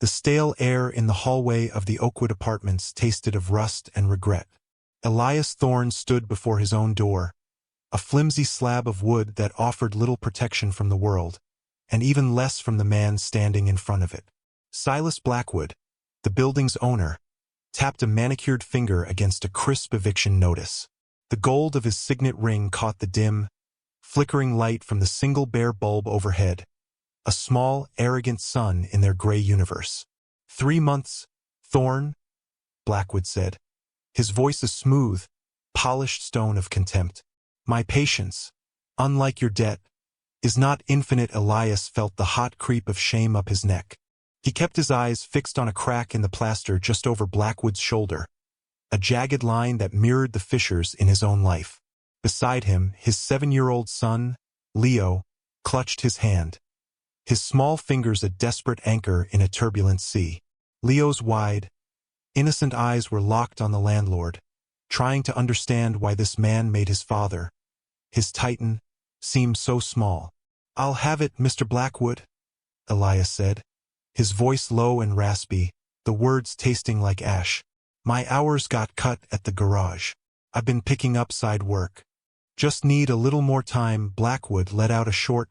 The stale air in the hallway of the Oakwood apartments tasted of rust and regret. Elias Thorne stood before his own door, a flimsy slab of wood that offered little protection from the world, and even less from the man standing in front of it. Silas Blackwood, the building's owner, tapped a manicured finger against a crisp eviction notice. The gold of his signet ring caught the dim, flickering light from the single bare bulb overhead, a small, arrogant sun in their gray universe. 3 months, Thorne, Blackwood said, his voice a smooth, polished stone of contempt. My patience, unlike your debt, is not infinite. Elias felt the hot creep of shame up his neck. He kept his eyes fixed on a crack in the plaster just over Blackwood's shoulder, a jagged line that mirrored the fissures in his own life. Beside him, his 7-year-old son, Leo, clutched his hand, his small fingers a desperate anchor in a turbulent sea. Leo's wide, innocent eyes were locked on the landlord, trying to understand why this man made his father, his titan, seem so small. "I'll have it, Mr. Blackwood," Elias said, his voice low and raspy, the words tasting like ash. "My hours got cut at the garage. I've been picking up side work. Just need a little more time." Blackwood let out a short,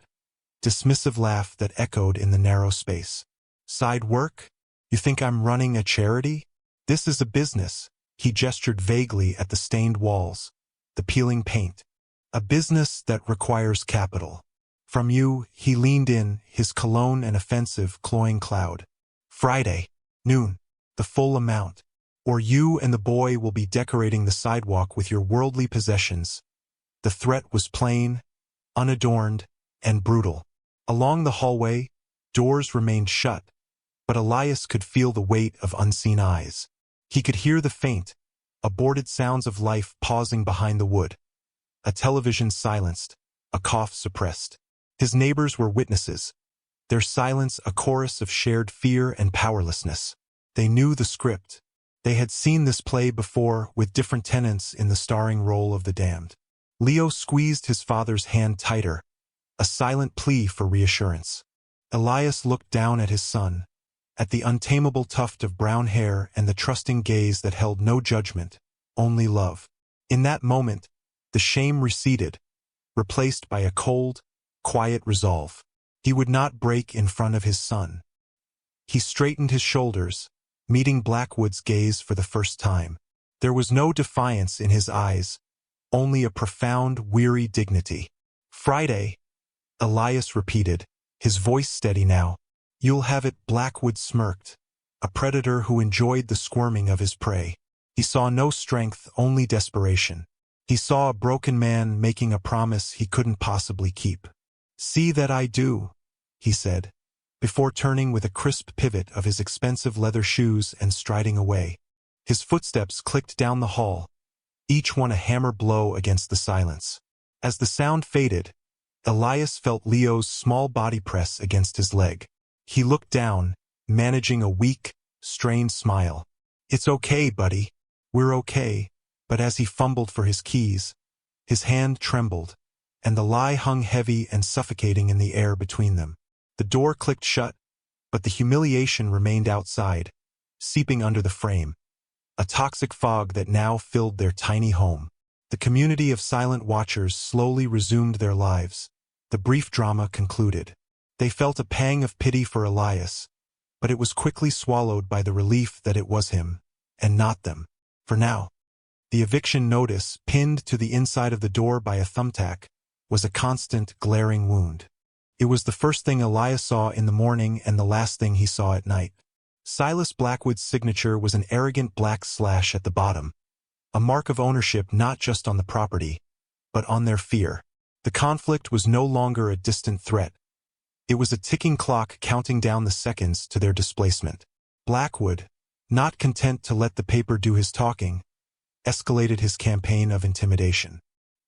dismissive laugh that echoed in the narrow space. "Side work? You think I'm running a charity? This is a business." He gestured vaguely at the stained walls, the peeling paint. "A business that requires capital. From you." He leaned in, his cologne an offensive, cloying cloud. "Friday, noon, the full amount. Or you and the boy will be decorating the sidewalk with your worldly possessions." The threat was plain, unadorned, and brutal. Along the hallway, doors remained shut, but Elias could feel the weight of unseen eyes. He could hear the faint, aborted sounds of life pausing behind the wood. A television silenced, a cough suppressed. His neighbors were witnesses, their silence a chorus of shared fear and powerlessness. They knew the script. They had seen this play before, with different tenants in the starring role of the damned. Leo squeezed his father's hand tighter, a silent plea for reassurance. Elias looked down at his son, at the untamable tuft of brown hair and the trusting gaze that held no judgment, only love. In that moment, the shame receded, replaced by a cold, quiet resolve. He would not break in front of his son. He straightened his shoulders, meeting Blackwood's gaze for the first time. There was no defiance in his eyes, only a profound, weary dignity. "Friday," Elias repeated, his voice steady now. "You'll have it." Blackwood smirked, a predator who enjoyed the squirming of his prey. He saw no strength, only desperation. He saw a broken man making a promise he couldn't possibly keep. "See that I do," he said, before turning with a crisp pivot of his expensive leather shoes and striding away. His footsteps clicked down the hall, each one a hammer blow against the silence. As the sound faded, Elias felt Leo's small body press against his leg. He looked down, managing a weak, strained smile. "It's okay, buddy. We're okay." But as he fumbled for his keys, his hand trembled, and the lie hung heavy and suffocating in the air between them. The door clicked shut, but the humiliation remained outside, seeping under the frame, a toxic fog that now filled their tiny home. The community of silent watchers slowly resumed their lives. The brief drama concluded. They felt a pang of pity for Elias, but it was quickly swallowed by the relief that it was him, and not them. For now, the eviction notice, pinned to the inside of the door by a thumbtack, was a constant, glaring wound. It was the first thing Elias saw in the morning and the last thing he saw at night. Silas Blackwood's signature was an arrogant black slash at the bottom, a mark of ownership not just on the property, but on their fear. The conflict was no longer a distant threat. It was a ticking clock counting down the seconds to their displacement. Blackwood, not content to let the paper do his talking, escalated his campaign of intimidation.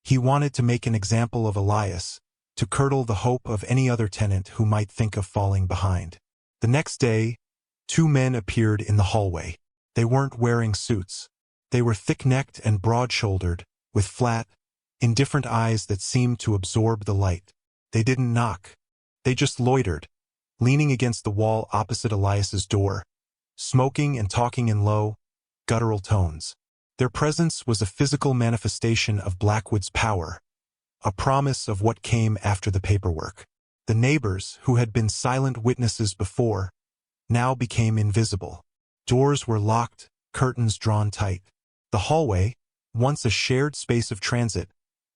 He wanted to make an example of Elias, to curdle the hope of any other tenant who might think of falling behind. The next day, 2 men appeared in the hallway. They weren't wearing suits. They were thick-necked and broad-shouldered, with flat, indifferent eyes that seemed to absorb the light. They didn't knock. They just loitered, leaning against the wall opposite Elias's door, smoking and talking in low, guttural tones. Their presence was a physical manifestation of Blackwood's power, a promise of what came after the paperwork. The neighbors, who had been silent witnesses before, now became invisible. Doors were locked, curtains drawn tight. The hallway, once a shared space of transit,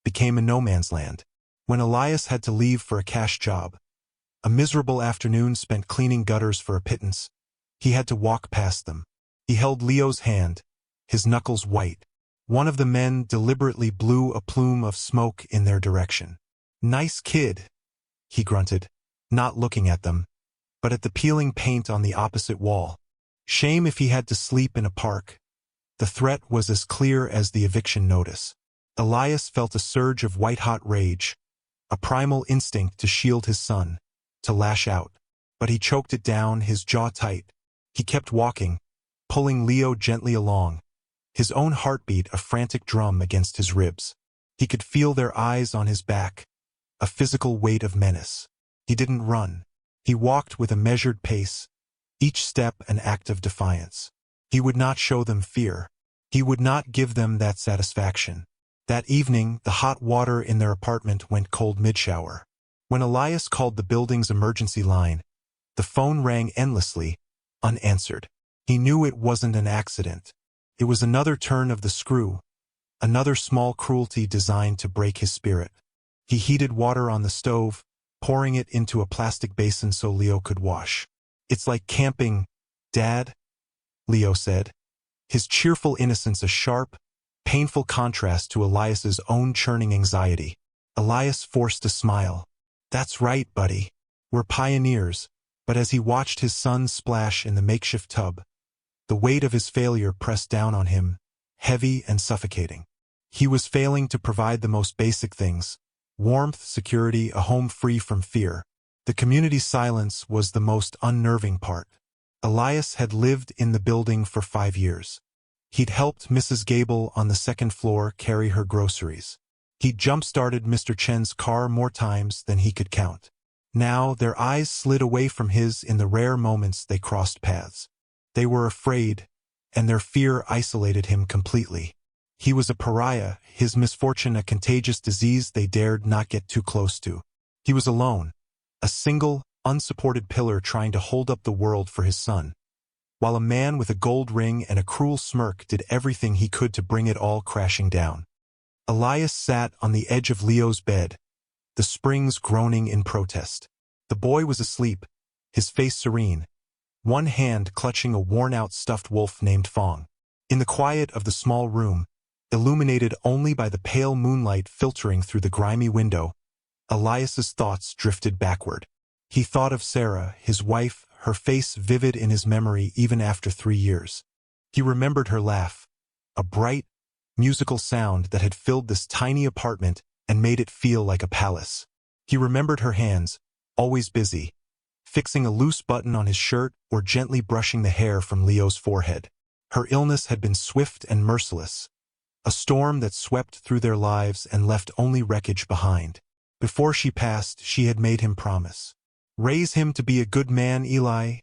became a no-man's land. When Elias had to leave for a cash job, a miserable afternoon spent cleaning gutters for a pittance, he had to walk past them. He held Leo's hand, his knuckles white. One of the men deliberately blew a plume of smoke in their direction. "Nice kid," he grunted, not looking at them, but at the peeling paint on the opposite wall. Shame if he had to sleep in a park. The threat was as clear as the eviction notice. Elias felt a surge of white-hot rage, a primal instinct to shield his son, to lash out. But he choked it down, his jaw tight. He kept walking, pulling Leo gently along, his own heartbeat a frantic drum against his ribs. He could feel their eyes on his back, a physical weight of menace. He didn't run. He walked with a measured pace, each step an act of defiance. He would not show them fear. He would not give them that satisfaction. That evening, the hot water in their apartment went cold mid-shower. When Elias called the building's emergency line, the phone rang endlessly, unanswered. He knew it wasn't an accident. It was another turn of the screw, another small cruelty designed to break his spirit. He heated water on the stove, pouring it into a plastic basin so Leo could wash. "It's like camping, Dad," Leo said, his cheerful innocence a sharp, painful contrast to Elias's own churning anxiety. Elias forced a smile. "That's right, buddy. We're pioneers." But as he watched his son splash in the makeshift tub, the weight of his failure pressed down on him, heavy and suffocating. He was failing to provide the most basic things: warmth, security, a home free from fear. The community's silence was the most unnerving part. Elias had lived in the building for 5 years. He'd helped Mrs. Gable on the second floor carry her groceries. He'd jump-started Mr. Chen's car more times than he could count. Now their eyes slid away from his in the rare moments they crossed paths. They were afraid, and their fear isolated him completely. He was a pariah, his misfortune a contagious disease they dared not get too close to. He was alone, a single, unsupported pillar trying to hold up the world for his son, while a man with a gold ring and a cruel smirk did everything he could to bring it all crashing down. Elias sat on the edge of Leo's bed, the springs groaning in protest. The boy was asleep, his face serene, one hand clutching a worn-out stuffed wolf named Fong. In the quiet of the small room, illuminated only by the pale moonlight filtering through the grimy window, Elias's thoughts drifted backward. He thought of Sarah, his wife, her face vivid in his memory even after 3 years. He remembered her laugh, a bright, musical sound that had filled this tiny apartment and made it feel like a palace. He remembered her hands, always busy, fixing a loose button on his shirt or gently brushing the hair from Leo's forehead. Her illness had been swift and merciless, a storm that swept through their lives and left only wreckage behind. Before she passed, she had made him promise. "Raise him to be a good man, Eli,"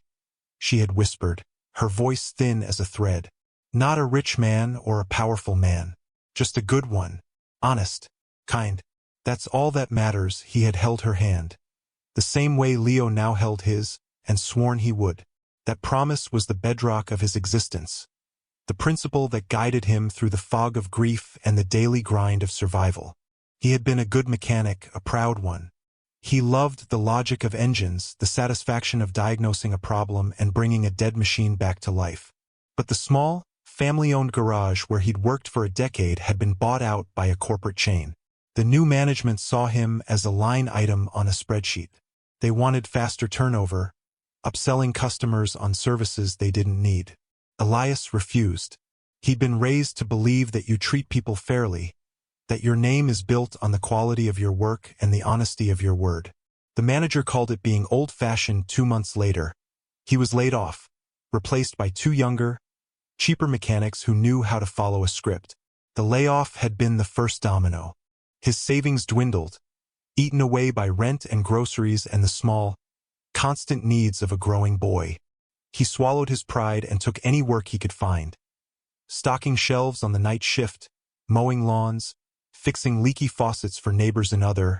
she had whispered, her voice thin as a thread. "Not a rich man or a powerful man, just a good one, honest, kind. That's all that matters." He had held her hand, the same way Leo now held his, and sworn he would. That promise was the bedrock of his existence, the principle that guided him through the fog of grief and the daily grind of survival. He had been a good mechanic, a proud one. He loved the logic of engines, the satisfaction of diagnosing a problem and bringing a dead machine back to life. But the small, family-owned garage where he'd worked for a decade had been bought out by a corporate chain. The new management saw him as a line item on a spreadsheet. They wanted faster turnover, upselling customers on services they didn't need. Elias refused. He'd been raised to believe that you treat people fairly, that your name is built on the quality of your work and the honesty of your word. The manager called it being old-fashioned. 2 months later, he was laid off, replaced by 2 younger, cheaper mechanics who knew how to follow a script. The layoff had been the first domino. His savings dwindled, eaten away by rent and groceries and the small, constant needs of a growing boy. He swallowed his pride and took any work he could find. Stocking shelves on the night shift, mowing lawns, fixing leaky faucets for neighbors in other,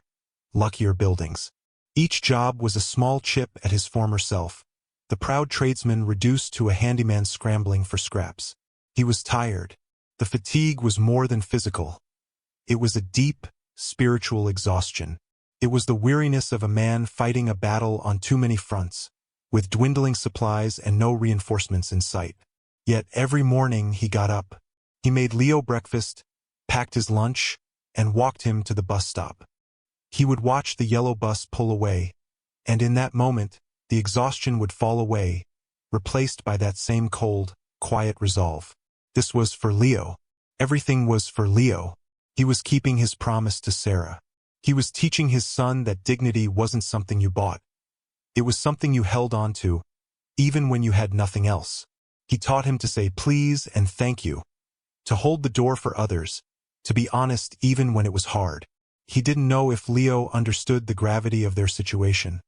luckier buildings. Each job was a small chip at his former self, the proud tradesman reduced to a handyman scrambling for scraps. He was tired. The fatigue was more than physical. It was a deep, spiritual exhaustion. It was the weariness of a man fighting a battle on too many fronts, with dwindling supplies and no reinforcements in sight. Yet every morning he got up. He made Leo breakfast, packed his lunch, and walked him to the bus stop. He would watch the yellow bus pull away, and in that moment, the exhaustion would fall away, replaced by that same cold, quiet resolve. This was for Leo. Everything was for Leo. He was keeping his promise to Sarah. He was teaching his son that dignity wasn't something you bought. It was something you held on to, even when you had nothing else. He taught him to say please and thank you, to hold the door for others, to be honest even when it was hard. He didn't know if Leo understood the gravity of their situation,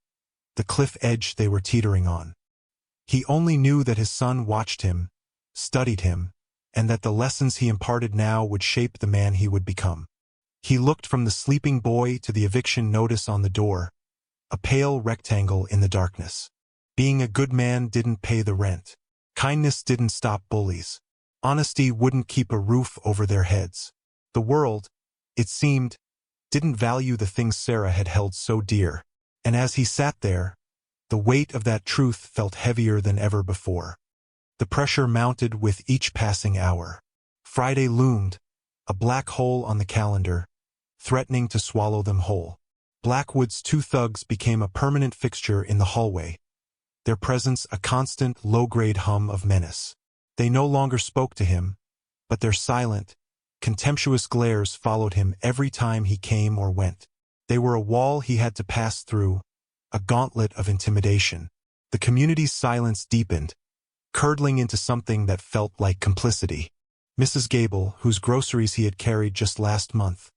the cliff edge they were teetering on. He only knew that his son watched him, studied him, and that the lessons he imparted now would shape the man he would become. He looked from the sleeping boy to the eviction notice on the door, a pale rectangle in the darkness. Being a good man didn't pay the rent. Kindness didn't stop bullies. Honesty wouldn't keep a roof over their heads. The world, it seemed, didn't value the things Sarah had held so dear. And as he sat there, the weight of that truth felt heavier than ever before. The pressure mounted with each passing hour. Friday loomed, a black hole on the calendar, threatening to swallow them whole. Blackwood's two thugs became a permanent fixture in the hallway, their presence a constant, low-grade hum of menace. They no longer spoke to him, but their silent, contemptuous glares followed him every time he came or went. They were a wall he had to pass through, a gauntlet of intimidation. The community's silence deepened, curdling into something that felt like complicity. Mrs. Gable, whose groceries he had carried just last month,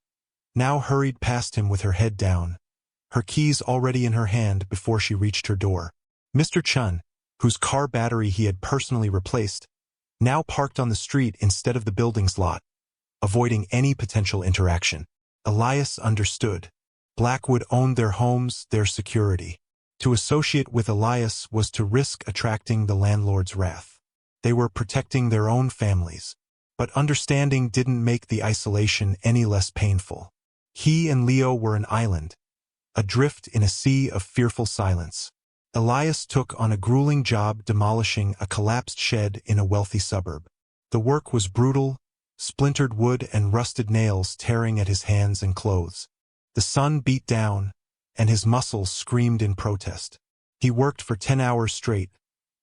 now hurried past him with her head down, her keys already in her hand before she reached her door. Mr. Chun, whose car battery he had personally replaced, now parked on the street instead of the building's lot, avoiding any potential interaction. Elias understood. Blackwood owned their homes, their security. To associate with Elias was to risk attracting the landlord's wrath. They were protecting their own families. But understanding didn't make the isolation any less painful. He and Leo were an island, adrift in a sea of fearful silence. Elias took on a grueling job demolishing a collapsed shed in a wealthy suburb. The work was brutal, splintered wood and rusted nails tearing at his hands and clothes. The sun beat down, and his muscles screamed in protest. He worked for 10 hours straight,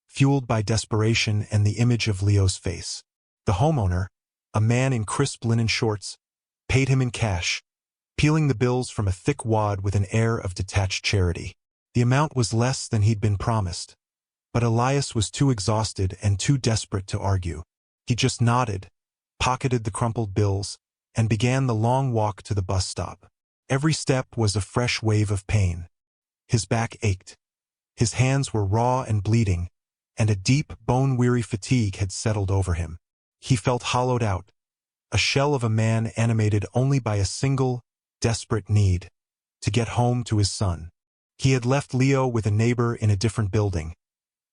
fueled by desperation and the image of Leo's face. The homeowner, a man in crisp linen shorts, paid him in cash, peeling the bills from a thick wad with an air of detached charity. The amount was less than he'd been promised, but Elias was too exhausted and too desperate to argue. He just nodded, pocketed the crumpled bills, and began the long walk to the bus stop. Every step was a fresh wave of pain. His back ached. His hands were raw and bleeding, and a deep, bone-weary fatigue had settled over him. He felt hollowed out, a shell of a man animated only by a single, desperate need, to get home to his son. He had left Leo with a neighbor in a different building,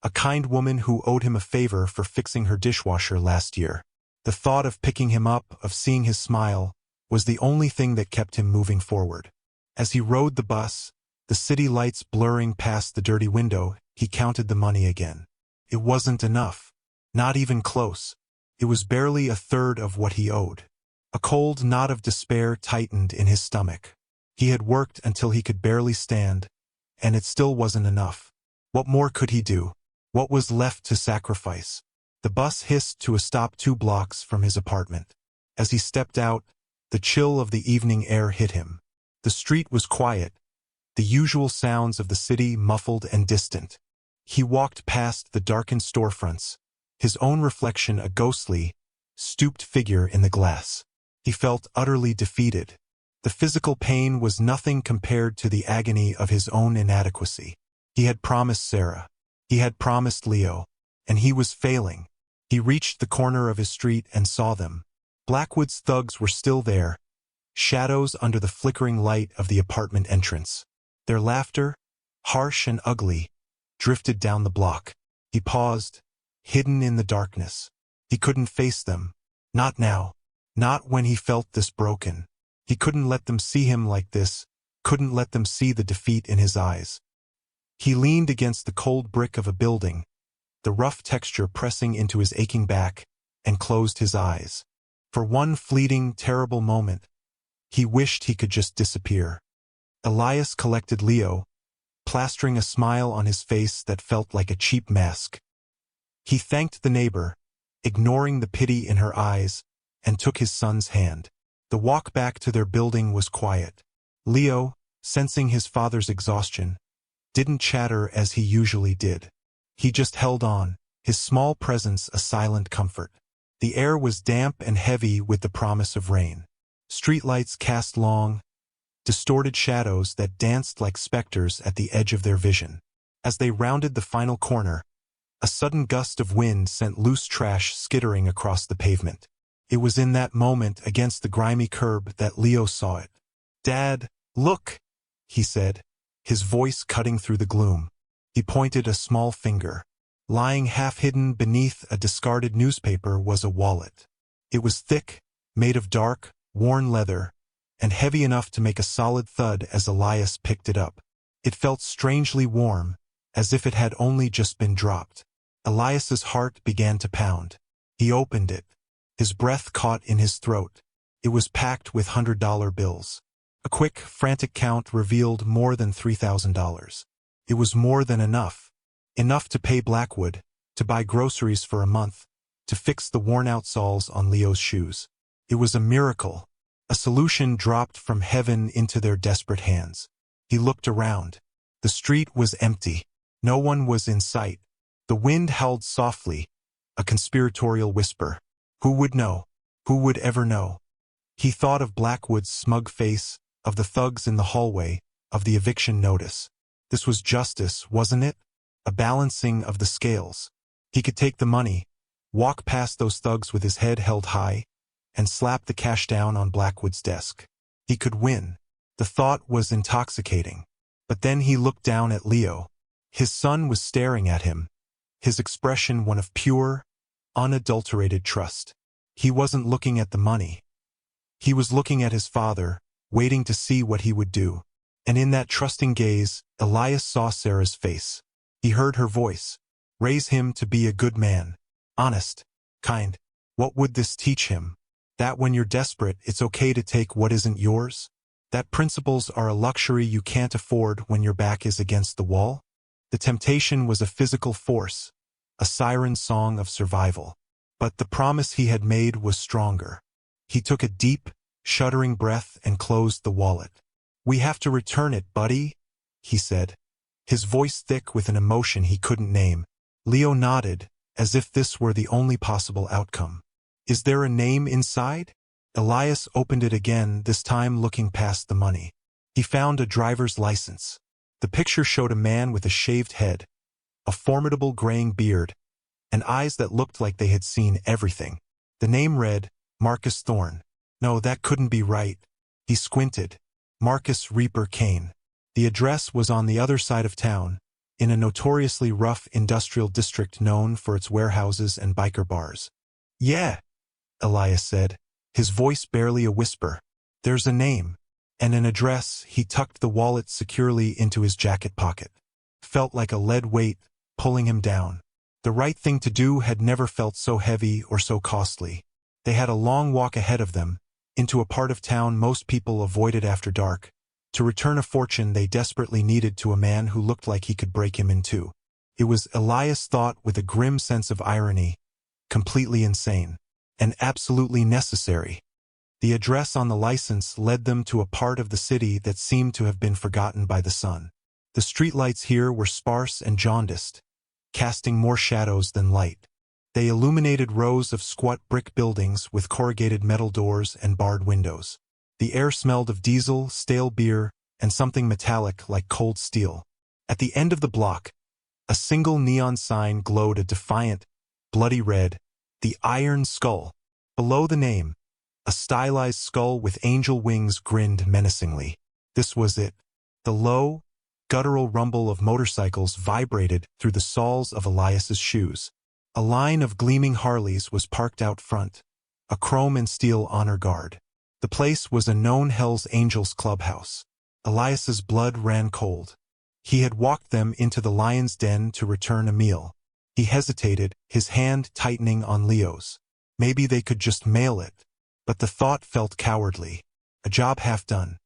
a kind woman who owed him a favor for fixing her dishwasher last year. The thought of picking him up, of seeing his smile, was the only thing that kept him moving forward. As he rode the bus, the city lights blurring past the dirty window, he counted the money again. It wasn't enough. Not even close. It was barely a third of what he owed. A cold knot of despair tightened in his stomach. He had worked until he could barely stand, and it still wasn't enough. What more could he do? What was left to sacrifice? The bus hissed to a stop 2 blocks from his apartment. As he stepped out, the chill of the evening air hit him. The street was quiet, the usual sounds of the city muffled and distant. He walked past the darkened storefronts, his own reflection a ghostly, stooped figure in the glass. He felt utterly defeated. The physical pain was nothing compared to the agony of his own inadequacy. He had promised Sarah. He had promised Leo. And he was failing. He reached the corner of his street and saw them. Blackwood's thugs were still there, shadows under the flickering light of the apartment entrance. Their laughter, harsh and ugly, drifted down the block. He paused, hidden in the darkness. He couldn't face them. Not now. Not when he felt this broken. He couldn't let them see him like this, couldn't let them see the defeat in his eyes. He leaned against the cold brick of a building, the rough texture pressing into his aching back, and closed his eyes. For one fleeting, terrible moment, he wished he could just disappear. Elias collected Leo, plastering a smile on his face that felt like a cheap mask. He thanked the neighbor, ignoring the pity in her eyes, and took his son's hand. The walk back to their building was quiet. Leo, sensing his father's exhaustion, didn't chatter as he usually did. He just held on, his small presence a silent comfort. The air was damp and heavy with the promise of rain. Streetlights cast long, distorted shadows that danced like specters at the edge of their vision. As they rounded the final corner, a sudden gust of wind sent loose trash skittering across the pavement. It was in that moment against the grimy curb that Leo saw it. "Dad, look," he said, his voice cutting through the gloom. He pointed a small finger. Lying half-hidden beneath a discarded newspaper was a wallet. It was thick, made of dark, worn leather, and heavy enough to make a solid thud as Elias picked it up. It felt strangely warm, as if it had only just been dropped. Elias's heart began to pound. He opened it. His breath caught in his throat. It was packed with $100 bills. A quick, frantic count revealed more than $3,000. It was more than enough. Enough to pay Blackwood, to buy groceries for a month, to fix the worn-out soles on Leo's shoes. It was a miracle, a solution dropped from heaven into their desperate hands. He looked around. The street was empty. No one was in sight. The wind howled softly, a conspiratorial whisper. Who would know? Who would ever know? He thought of Blackwood's smug face, of the thugs in the hallway, of the eviction notice. This was justice, wasn't it? A balancing of the scales. He could take the money, walk past those thugs with his head held high, and slap the cash down on Blackwood's desk. He could win. The thought was intoxicating. But then he looked down at Leo. His son was staring at him, his expression one of pure, unadulterated trust. He wasn't looking at the money. He was looking at his father, waiting to see what he would do. And in that trusting gaze, Elias saw Sarah's face. He heard her voice. Raise him to be a good man. Honest. Kind. What would this teach him? That when you're desperate, it's okay to take what isn't yours? That principles are a luxury you can't afford when your back is against the wall? The temptation was a physical force, a siren song of survival. But the promise he had made was stronger. He took a deep, shuddering breath and closed the wallet. "We have to return it, buddy," he said, his voice thick with an emotion he couldn't name. Leo nodded, as if this were the only possible outcome. "Is there a name inside?" Elias opened it again, this time looking past the money. He found a driver's license. The picture showed a man with a shaved head, a formidable graying beard, and eyes that looked like they had seen everything. The name read, Marcus Thorne. No, that couldn't be right. He squinted. Marcus Reaper Kane. The address was on the other side of town, in a notoriously rough industrial district known for its warehouses and biker bars. "Yeah," Elias said, his voice barely a whisper. "There's a name, and an address." He tucked the wallet securely into his jacket pocket. Felt like a lead weight, pulling him down. The right thing to do had never felt so heavy or so costly. They had a long walk ahead of them, into a part of town most people avoided after dark, to return a fortune they desperately needed to a man who looked like he could break him in two. It was, Elias thought with a grim sense of irony, completely insane, and absolutely necessary. The address on the license led them to a part of the city that seemed to have been forgotten by the sun. The streetlights here were sparse and jaundiced, casting more shadows than light. They illuminated rows of squat brick buildings with corrugated metal doors and barred windows. The air smelled of diesel, stale beer, and something metallic like cold steel. At the end of the block, a single neon sign glowed a defiant, bloody red, the Iron Skull. Below the name, a stylized skull with angel wings grinned menacingly. This was it. The low, guttural rumble of motorcycles vibrated through the soles of Elias's shoes. A line of gleaming Harleys was parked out front, a chrome and steel honor guard. The place was a known Hells Angels clubhouse. Elias's blood ran cold. He had walked them into the lion's den to return a meal. He hesitated, his hand tightening on Leo's. Maybe they could just mail it. But the thought felt cowardly. A job half done.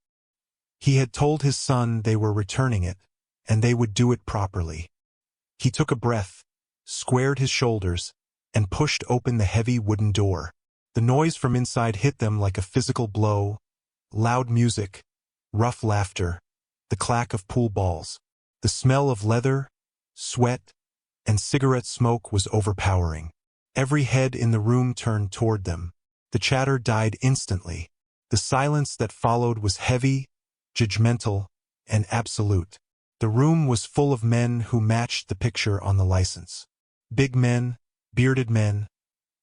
He had told his son they were returning it, and they would do it properly. He took a breath, squared his shoulders, and pushed open the heavy wooden door. The noise from inside hit them like a physical blow. Loud music, rough laughter, the clack of pool balls. The smell of leather, sweat, and cigarette smoke was overpowering. Every head in the room turned toward them. The chatter died instantly. The silence that followed was heavy, judgmental, and absolute. The room was full of men who matched the picture on the license. Big men, bearded men,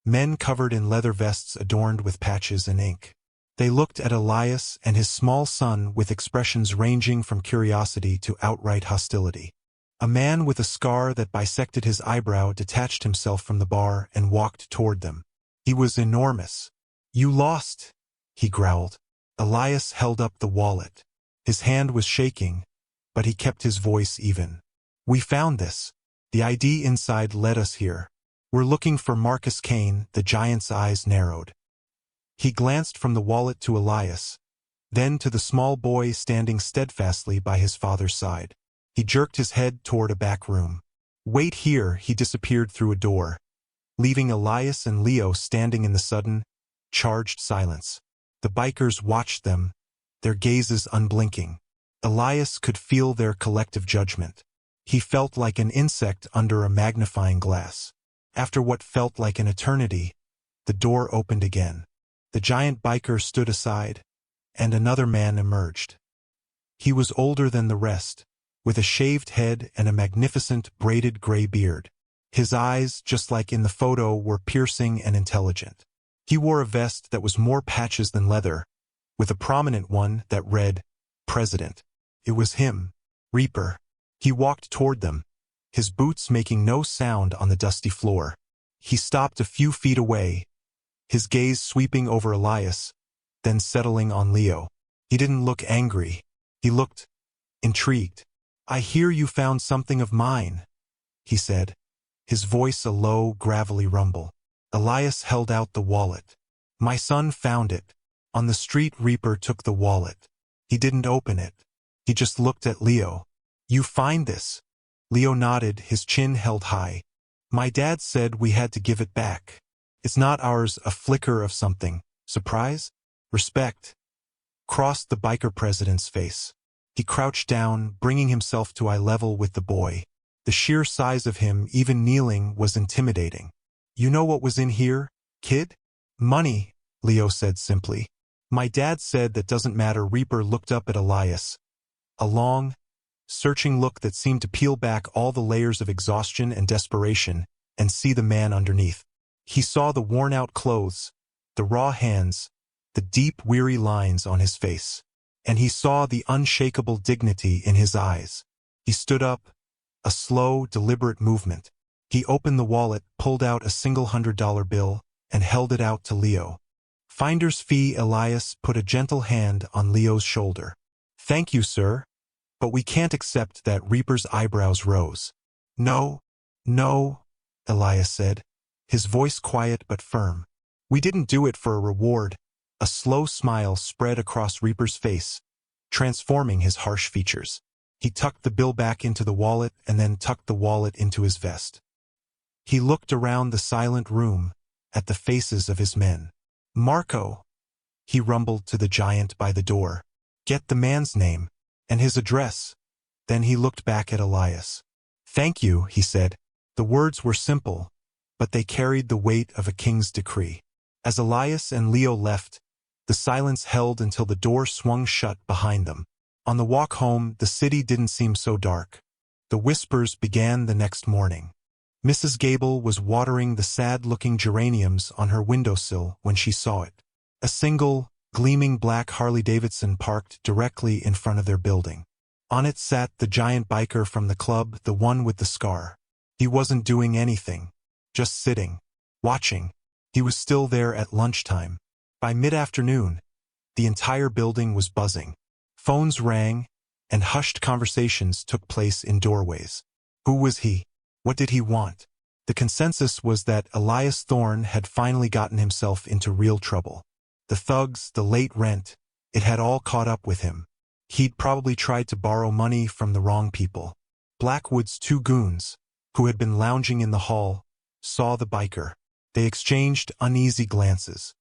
men covered in leather vests adorned with patches and ink. They looked at Elias and his small son with expressions ranging from curiosity to outright hostility. A man with a scar that bisected his eyebrow detached himself from the bar and walked toward them. He was enormous. "You lost," he growled. Elias held up the wallet. His hand was shaking, but he kept his voice even. "We found this. The ID inside led us here. We're looking for Marcus Kane." The giant's eyes narrowed. He glanced from the wallet to Elias, then to the small boy standing steadfastly by his father's side. He jerked his head toward a back room. "Wait here." He disappeared through a door, leaving Elias and Leo standing in the sudden, charged silence. The bikers watched them, their gazes unblinking. Elias could feel their collective judgment. He felt like an insect under a magnifying glass. After what felt like an eternity, the door opened again. The giant biker stood aside, and another man emerged. He was older than the rest, with a shaved head and a magnificent braided gray beard. His eyes, just like in the photo, were piercing and intelligent. He wore a vest that was more patches than leather, with a prominent one that read, "President." It was him, Reaper. He walked toward them, his boots making no sound on the dusty floor. He stopped a few feet away, his gaze sweeping over Elias, then settling on Leo. He didn't look angry. He looked intrigued. "I hear you found something of mine," he said, his voice a low, gravelly rumble. Elias held out the wallet. "My son found it. On the street." Reaper took the wallet. He didn't open it. He just looked at Leo. "You find this?" Leo nodded, his chin held high. "My dad said we had to give it back. It's not ours." A flicker of something, surprise, respect, crossed the biker president's face. He crouched down, bringing himself to eye level with the boy. The sheer size of him, even kneeling, was intimidating. "You know what was in here, kid?" "Money," Leo said simply. "My dad said that doesn't matter." Reaper looked up at Elias. A long, searching look that seemed to peel back all the layers of exhaustion and desperation and see the man underneath. He saw the worn-out clothes, the raw hands, the deep, weary lines on his face. And he saw the unshakable dignity in his eyes. He stood up, a slow, deliberate movement. He opened the wallet, pulled out a single $100 bill, and held it out to Leo. "Finder's fee." Elias put a gentle hand on Leo's shoulder. "Thank you, sir. But we can't accept that." Reaper's eyebrows rose. "No, no," Elias said, his voice quiet but firm. "We didn't do it for a reward." A slow smile spread across Reaper's face, transforming his harsh features. He tucked the bill back into the wallet and then tucked the wallet into his vest. He looked around the silent room, at the faces of his men. "Marco," he rumbled to the giant by the door. "Get the man's name and his address." Then he looked back at Elias. "Thank you," he said. The words were simple, but they carried the weight of a king's decree. As Elias and Leo left, the silence held until the door swung shut behind them. On the walk home, the city didn't seem so dark. The whispers began the next morning. Mrs. Gable was watering the sad-looking geraniums on her windowsill when she saw it. A single, gleaming black Harley-Davidson parked directly in front of their building. On it sat the giant biker from the club, the one with the scar. He wasn't doing anything, just sitting, watching. He was still there at lunchtime. By mid-afternoon, the entire building was buzzing. Phones rang, and hushed conversations took place in doorways. Who was he? What did he want? The consensus was that Elias Thorne had finally gotten himself into real trouble. The thugs, the late rent, it had all caught up with him. He'd probably tried to borrow money from the wrong people. Blackwood's two goons, who had been lounging in the hall, saw the biker. They exchanged uneasy glances.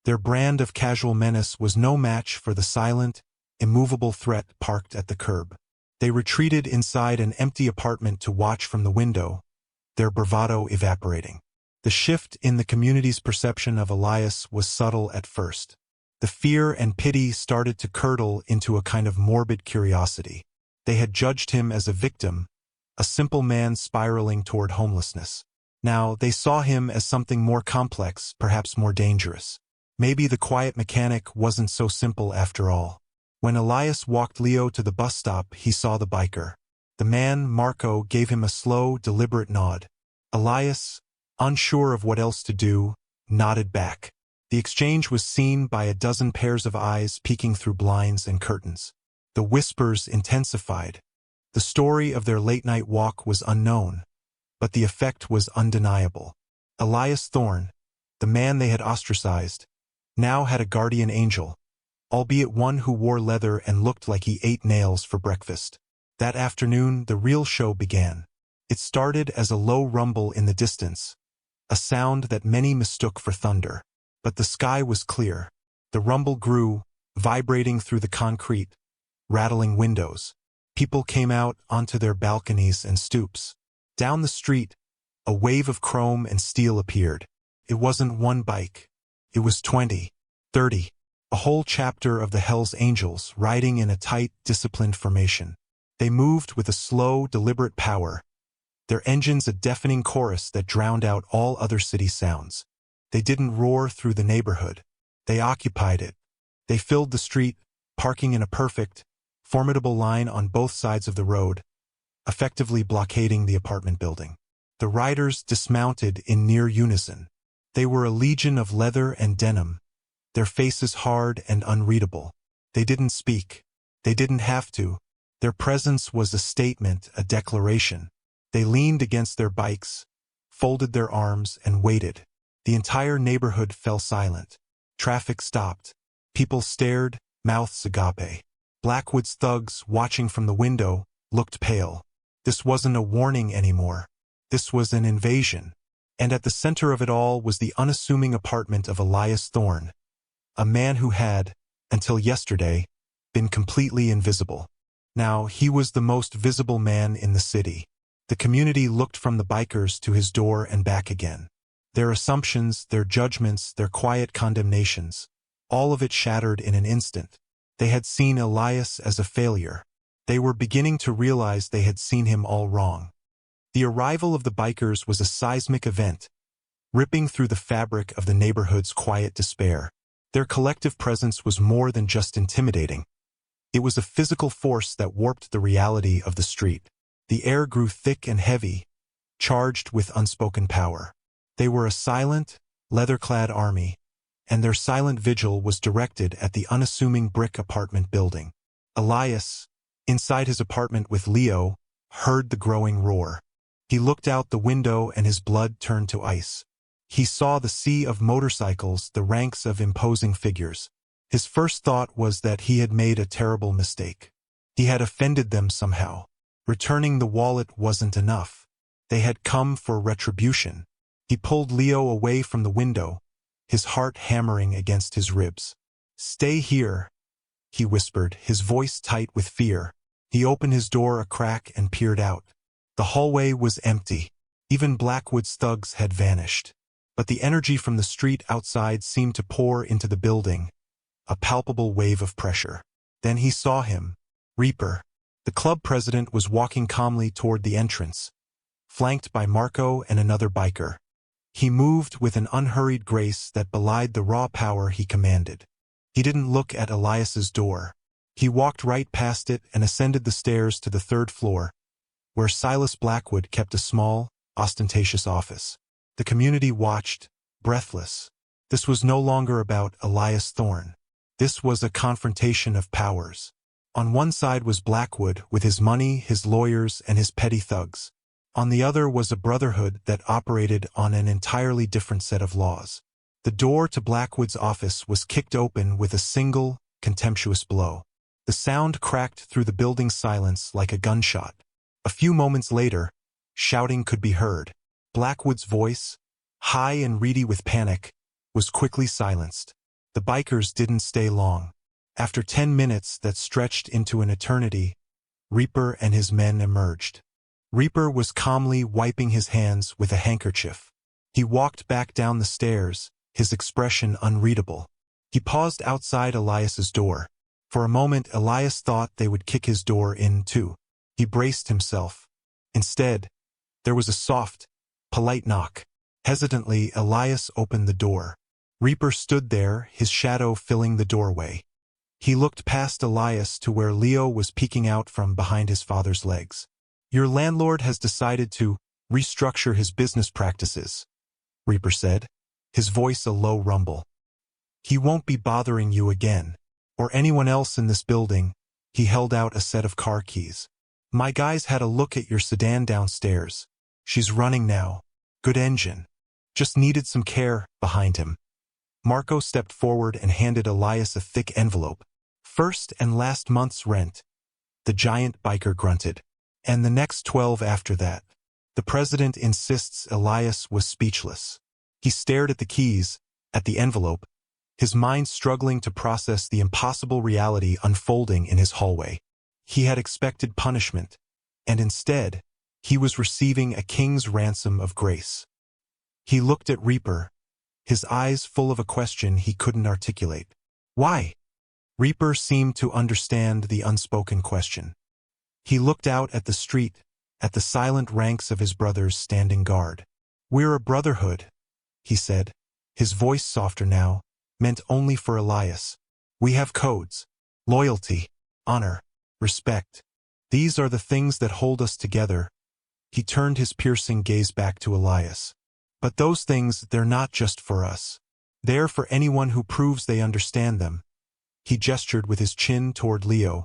Their brand of casual menace was no match for the silent, immovable threat parked at the curb. They retreated inside an empty apartment to watch from the window, their bravado evaporating. The shift in the community's perception of Elias was subtle at first. The fear and pity started to curdle into a kind of morbid curiosity. They had judged him as a victim, a simple man spiraling toward homelessness. Now they saw him as something more complex, perhaps more dangerous. Maybe the quiet mechanic wasn't so simple after all. When Elias walked Leo to the bus stop, he saw the biker. The man, Marco, gave him a slow, deliberate nod. Elias, unsure of what else to do, nodded back. The exchange was seen by a dozen pairs of eyes peeking through blinds and curtains. The whispers intensified. The story of their late-night walk was unknown, but the effect was undeniable. Elias Thorne, the man they had ostracized, now had a guardian angel, albeit one who wore leather and looked like he ate nails for breakfast. That afternoon, the real show began. It started as a low rumble in the distance, a sound that many mistook for thunder. But the sky was clear. The rumble grew, vibrating through the concrete, rattling windows. People came out onto their balconies and stoops. Down the street, a wave of chrome and steel appeared. It wasn't one bike. It was 20, 30. A whole chapter of the Hell's Angels riding in a tight, disciplined formation. They moved with a slow, deliberate power, their engines a deafening chorus that drowned out all other city sounds. They didn't roar through the neighborhood. They occupied it. They filled the street, parking in a perfect, formidable line on both sides of the road, effectively blockading the apartment building. The riders dismounted in near unison. They were a legion of leather and denim, their faces hard and unreadable. They didn't speak. They didn't have to. Their presence was a statement, a declaration. They leaned against their bikes, folded their arms, and waited. The entire neighborhood fell silent. Traffic stopped. People stared, mouths agape. Blackwood's thugs, watching from the window, looked pale. This wasn't a warning anymore. This was an invasion. And at the center of it all was the unassuming apartment of Elias Thorne, a man who had, until yesterday, been completely invisible. Now he was the most visible man in the city. The community looked from the bikers to his door and back again. Their assumptions, their judgments, their quiet condemnations, all of it shattered in an instant. They had seen Elias as a failure. They were beginning to realize they had seen him all wrong. The arrival of the bikers was a seismic event, ripping through the fabric of the neighborhood's quiet despair. Their collective presence was more than just intimidating. It was a physical force that warped the reality of the street. The air grew thick and heavy, charged with unspoken power. They were a silent, leather-clad army, and their silent vigil was directed at the unassuming brick apartment building. Elias, inside his apartment with Leo, heard the growing roar. He looked out the window and his blood turned to ice. He saw the sea of motorcycles, the ranks of imposing figures. His first thought was that he had made a terrible mistake. He had offended them somehow. Returning the wallet wasn't enough. They had come for retribution. He pulled Leo away from the window, his heart hammering against his ribs. "Stay here," he whispered, his voice tight with fear. He opened his door a crack and peered out. The hallway was empty. Even Blackwood's thugs had vanished. But the energy from the street outside seemed to pour into the building, a palpable wave of pressure. Then he saw him, Reaper. The club president was walking calmly toward the entrance, flanked by Marco and another biker. He moved with an unhurried grace that belied the raw power he commanded. He didn't look at Elias's door. He walked right past it and ascended the stairs to the third floor, where Silas Blackwood kept a small, ostentatious office. The community watched, breathless. This was no longer about Elias Thorne. This was a confrontation of powers. On one side was Blackwood with his money, his lawyers, and his petty thugs. On the other was a brotherhood that operated on an entirely different set of laws. The door to Blackwood's office was kicked open with a single, contemptuous blow. The sound cracked through the building's silence like a gunshot. A few moments later, shouting could be heard. Blackwood's voice, high and reedy with panic, was quickly silenced. The bikers didn't stay long. After 10 minutes that stretched into an eternity, Reaper and his men emerged. Reaper was calmly wiping his hands with a handkerchief. He walked back down the stairs, his expression unreadable. He paused outside Elias's door. For a moment, Elias thought they would kick his door in too. He braced himself. Instead, there was a soft, polite knock. Hesitantly, Elias opened the door. Reaper stood there, his shadow filling the doorway. He looked past Elias to where Leo was peeking out from behind his father's legs. "Your landlord has decided to restructure his business practices," Reaper said, his voice a low rumble. "He won't be bothering you again, or anyone else in this building." He held out a set of car keys. "My guys had a look at your sedan downstairs. She's running now. Good engine. Just needed some care." Behind him, Marco stepped forward and handed Elias a thick envelope. "First and last month's rent," the giant biker grunted. "And the next 12 after that." The president insists. Elias was speechless. He stared at the keys, at the envelope, his mind struggling to process the impossible reality unfolding in his hallway. He had expected punishment, and instead, he was receiving a king's ransom of grace. He looked at Reaper, his eyes full of a question he couldn't articulate. "Why?" Reaper seemed to understand the unspoken question. He looked out at the street, at the silent ranks of his brothers standing guard. "We're a brotherhood," he said, his voice softer now, meant only for Elias. "We have codes, loyalty, honor, respect. These are the things that hold us together." He turned his piercing gaze back to Elias. "But those things, they're not just for us. They're for anyone who proves they understand them." He gestured with his chin toward Leo,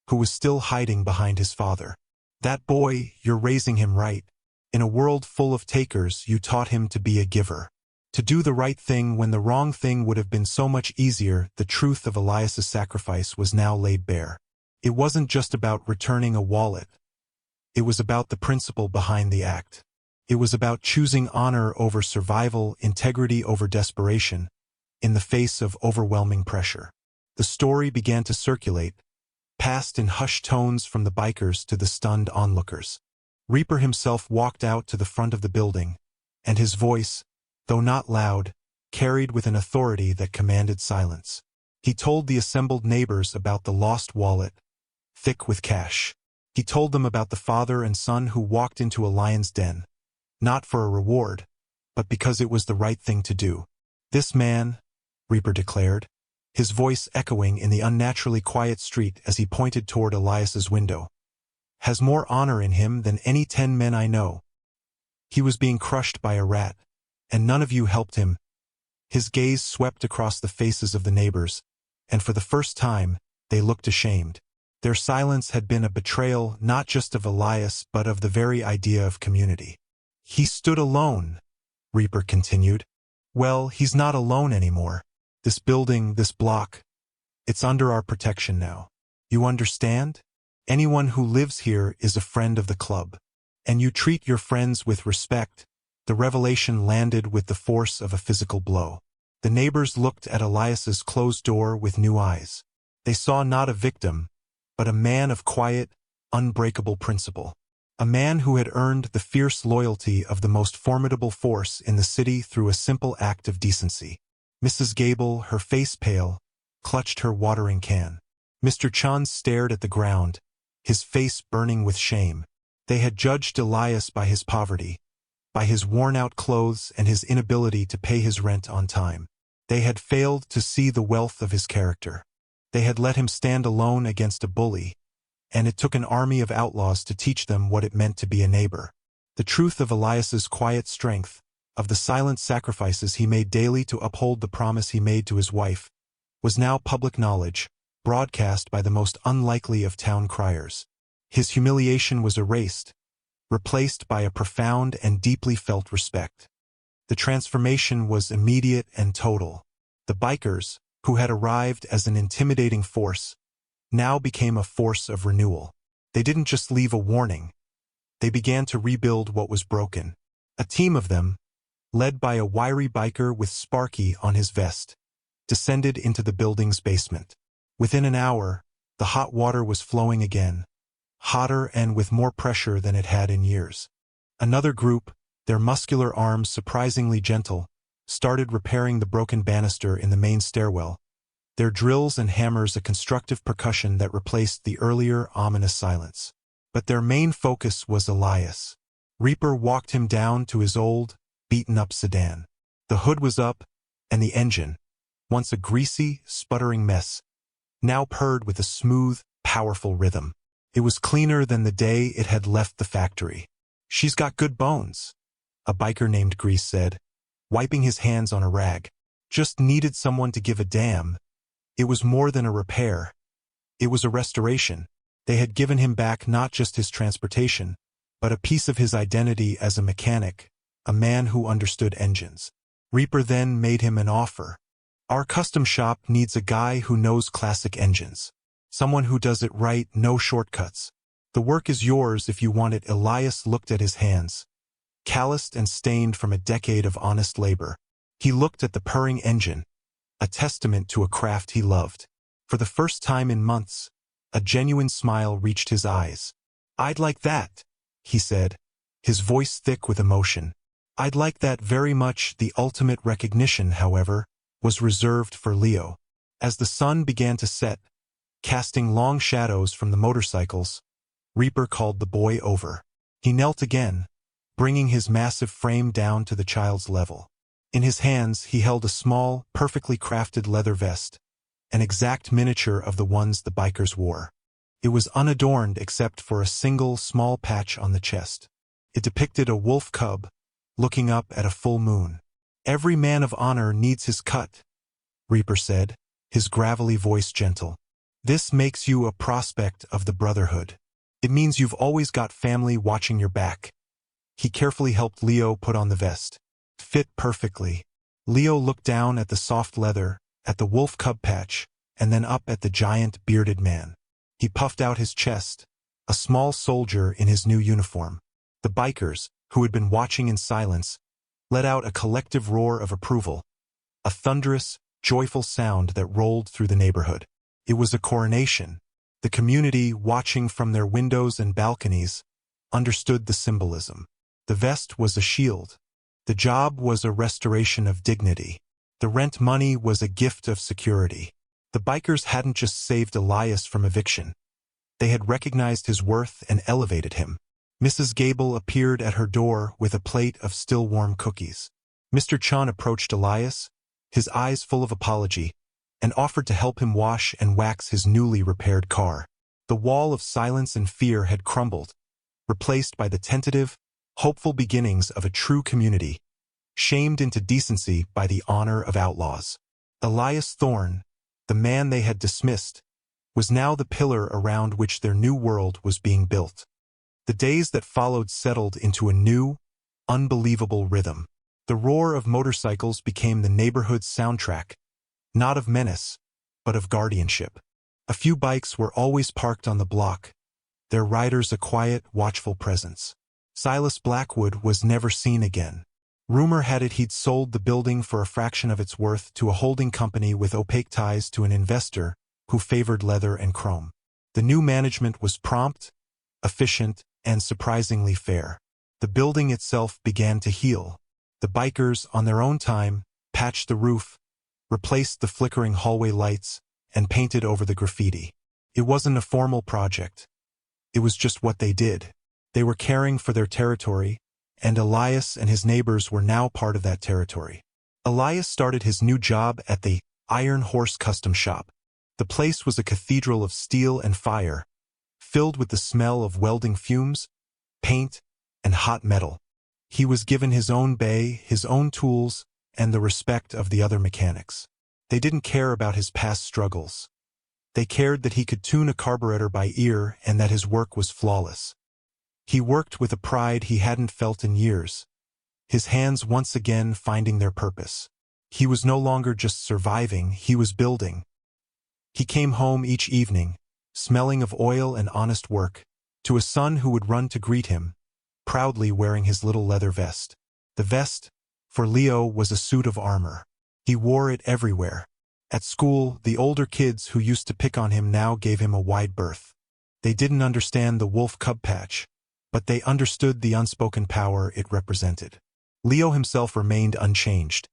who was still hiding behind his father. "That boy, you're raising him right. In a world full of takers, you taught him to be a giver. To do the right thing when the wrong thing would have been so much easier." The truth of Elias's sacrifice was now laid bare. It wasn't just about returning a wallet. It was about the principle behind the act. It was about choosing honor over survival, integrity over desperation, in the face of overwhelming pressure. The story began to circulate, passed in hushed tones from the bikers to the stunned onlookers. Reaper himself walked out to the front of the building, and his voice, though not loud, carried with an authority that commanded silence. He told the assembled neighbors about the lost wallet, thick with cash. He told them about the father and son who walked into a lion's den, not for a reward, but because it was the right thing to do. "This man," Reaper declared, his voice echoing in the unnaturally quiet street as he pointed toward Elias's window, "has more honor in him than any 10 men I know. He was being crushed by a rat, and none of you helped him." His gaze swept across the faces of the neighbors, and for the first time, they looked ashamed. Their silence had been a betrayal not just of Elias but of the very idea of community. "He stood alone," Reaper continued. "Well, he's not alone anymore. This building, this block, it's under our protection now. You understand? Anyone who lives here is a friend of the club. And you treat your friends with respect." The revelation landed with the force of a physical blow. The neighbors looked at Elias's closed door with new eyes. They saw not a victim, but a man of quiet, unbreakable principle. A man who had earned the fierce loyalty of the most formidable force in the city through a simple act of decency. Mrs. Gable, her face pale, clutched her watering can. Mr. Chun stared at the ground, his face burning with shame. They had judged Elias by his poverty, by his worn-out clothes and his inability to pay his rent on time. They had failed to see the wealth of his character. They had let him stand alone against a bully, and it took an army of outlaws to teach them what it meant to be a neighbor. The truth of Elias's quiet strength, of the silent sacrifices he made daily to uphold the promise he made to his wife, was now public knowledge, broadcast by the most unlikely of town criers. His humiliation was erased, replaced by a profound and deeply felt respect. The transformation was immediate and total. The bikers, who had arrived as an intimidating force, now became a force of renewal. They didn't just leave a warning. They began to rebuild what was broken. A team of them, led by a wiry biker with Sparky on his vest, descended into the building's basement. Within an hour, the hot water was flowing again, hotter and with more pressure than it had in years. Another group, their muscular arms surprisingly gentle, started repairing the broken banister in the main stairwell, their drills and hammers a constructive percussion that replaced the earlier ominous silence. But their main focus was Elias. Reaper walked him down to his old, beaten-up sedan. The hood was up, and the engine, once a greasy, sputtering mess, now purred with a smooth, powerful rhythm. It was cleaner than the day it had left the factory. "She's got good bones," a biker named Grease said, wiping his hands on a rag. "Just needed someone to give a damn." It was more than a repair. It was a restoration. They had given him back not just his transportation, but a piece of his identity as a mechanic, a man who understood engines. Reaper then made him an offer. "Our custom shop needs a guy who knows classic engines. Someone who does it right, no shortcuts. The work is yours if you want it." Elias looked at his hands, calloused and stained from a decade of honest labor. He looked at the purring engine, a testament to a craft he loved. For the first time in months, a genuine smile reached his eyes. "I'd like that," he said, his voice thick with emotion. "I'd like that very much." The ultimate recognition, however, was reserved for Leo. As the sun began to set, casting long shadows from the motorcycles, Reaper called the boy over. He knelt again, bringing his massive frame down to the child's level. In his hands he held a small, perfectly crafted leather vest, an exact miniature of the ones the bikers wore. It was unadorned except for a single small patch on the chest. It depicted a wolf cub, looking up at a full moon. "Every man of honor needs his cut," Reaper said, his gravelly voice gentle. "This makes you a prospect of the Brotherhood. It means you've always got family watching your back." He carefully helped Leo put on the vest. Fit perfectly. Leo looked down at the soft leather, at the wolf cub patch, and then up at the giant bearded man. He puffed out his chest, a small soldier in his new uniform. The bikers, who had been watching in silence, let out a collective roar of approval, a thunderous, joyful sound that rolled through the neighborhood. It was a coronation. The community, watching from their windows and balconies, understood the symbolism. The vest was a shield. The job was a restoration of dignity. The rent money was a gift of security. The bikers hadn't just saved Elias from eviction. They had recognized his worth and elevated him. Mrs. Gable appeared at her door with a plate of still warm cookies. Mr. Chun approached Elias, his eyes full of apology, and offered to help him wash and wax his newly repaired car. The wall of silence and fear had crumbled, replaced by the tentative, hopeful beginnings of a true community, shamed into decency by the honor of outlaws. Elias Thorne, the man they had dismissed, was now the pillar around which their new world was being built. The days that followed settled into a new, unbelievable rhythm. The roar of motorcycles became the neighborhood's soundtrack, not of menace, but of guardianship. A few bikes were always parked on the block, their riders a quiet, watchful presence. Silas Blackwood was never seen again. Rumor had it he'd sold the building for a fraction of its worth to a holding company with opaque ties to an investor who favored leather and chrome. The new management was prompt, efficient, and surprisingly fair. The building itself began to heal. The bikers, on their own time, patched the roof, replaced the flickering hallway lights, and painted over the graffiti. It wasn't a formal project. It was just what they did. They were caring for their territory, and Elias and his neighbors were now part of that territory. Elias started his new job at the Iron Horse Custom Shop. The place was a cathedral of steel and fire, filled with the smell of welding fumes, paint, and hot metal. He was given his own bay, his own tools, and the respect of the other mechanics. They didn't care about his past struggles. They cared that he could tune a carburetor by ear and that his work was flawless. He worked with a pride he hadn't felt in years, his hands once again finding their purpose. He was no longer just surviving, he was building. He came home each evening, smelling of oil and honest work, to a son who would run to greet him, proudly wearing his little leather vest. The vest, for Leo, was a suit of armor. He wore it everywhere. At school, the older kids who used to pick on him now gave him a wide berth. They didn't understand the wolf-cub patch, but they understood the unspoken power it represented. Leo himself remained unchanged.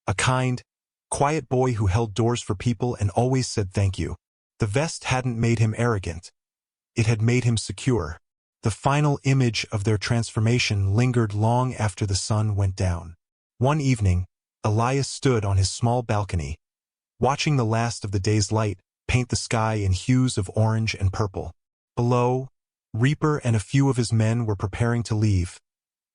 A kind, quiet boy who held doors for people and always said thank you. The vest hadn't made him arrogant. It had made him secure. The final image of their transformation lingered long after the sun went down. One evening, Elias stood on his small balcony, watching the last of the day's light paint the sky in hues of orange and purple. Below, Reaper and a few of his men were preparing to leave,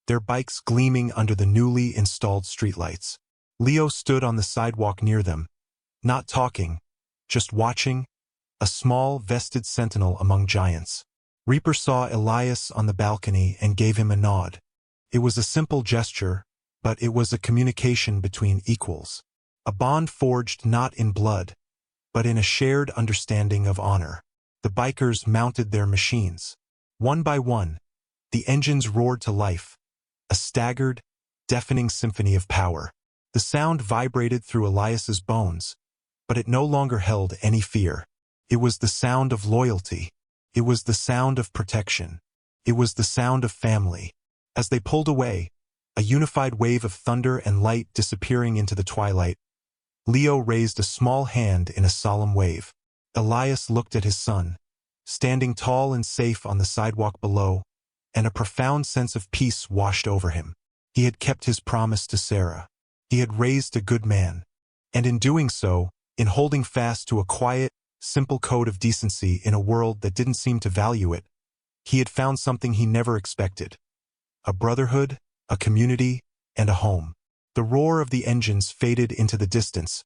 their bikes gleaming under the newly installed streetlights. Leo stood on the sidewalk near them, not talking, just watching, a small, vested sentinel among giants. Reaper saw Elias on the balcony and gave him a nod. It was a simple gesture, but it was a communication between equals. A bond forged not in blood, but in a shared understanding of honor. The bikers mounted their machines. One by one, the engines roared to life, a staggered, deafening symphony of power. The sound vibrated through Elias's bones, but it no longer held any fear. It was the sound of loyalty. It was the sound of protection. It was the sound of family. As they pulled away, a unified wave of thunder and light disappearing into the twilight, Leo raised a small hand in a solemn wave. Elias looked at his son, standing tall and safe on the sidewalk below, and a profound sense of peace washed over him. He had kept his promise to Sarah. He had raised a good man. And in doing so, in holding fast to a quiet, simple code of decency in a world that didn't seem to value it, he had found something he never expected: a brotherhood, a community, and a home. The roar of the engines faded into the distance,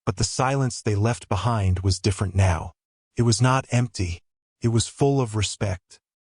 but the silence they left behind was different now. It was not empty. It was full of respect.